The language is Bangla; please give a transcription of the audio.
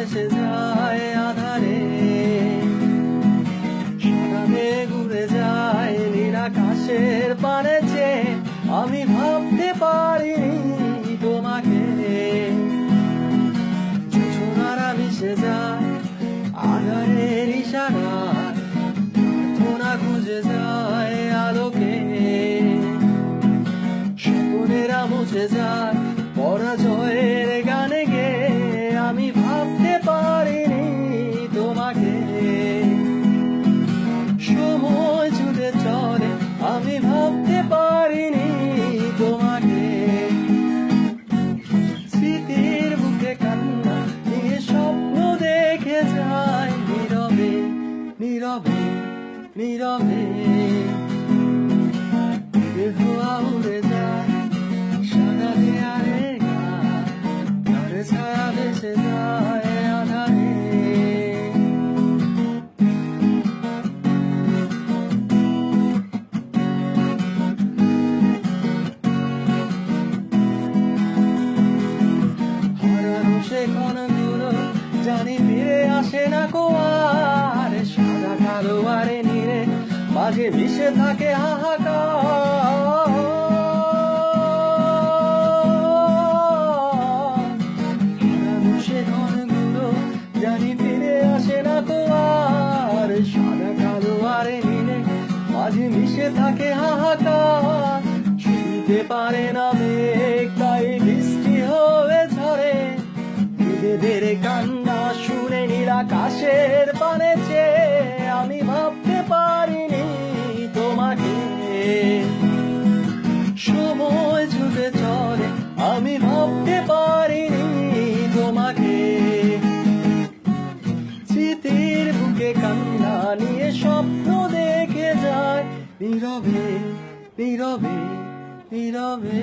ভেসে যায় আধারে, সারা মেঘ উড়ে যায় নীল আকাশের পানে চেয়ে, আমি ভাবতে পারিনি তোমাকে। জোছনারা মিশে যায় আধারের ইশারায়, প্রার্থনা খুঁজে যায় আলোকে, স্বপ্নেরা মুছে যায় পরাজয়ের গানে গেয়ে, আমি ভাবতে পারিনি তোমাকে। সময় ছুটে চলে, আমি ভাবতে পারিনি তোমাকে। স্মৃতির বুকে কান্না নিয়ে স্বপ্ন দেখে যায় নীরবে নীরবে নীরবে। ধোয়া উড়ে যায় সারা দেয়ালে গায়, তার ছায়া ভেসে যায় আধারে। হারানো সে ক্ষণগুলো জানি ফিরে আসে না কো আর, সাদা কালো আরে নীরে মাঝে মিশে থাকে হাহাকার। হারানো সে ক্ষণগুলো জানি ফিরে আসে না কো আর, সাদা কালো আরে নীরে মাঝে মিশে থাকে হাহাকার। শুনতে পারে না মেঘ তাই বৃষ্টি হয়ে ঝরে, নিজেদের কান্না শুনে নীল আকাশের পানে চেয়ে, আমি ভাবতে পারিনি তোমাকে। সময় ছুটে চলে, আমি ভাবতে পারিনি তোমাকে। স্মৃতির বুকে কান্না নিয়ে স্বপ্ন দেখে যায় নীরবে নীরবে নীরবে।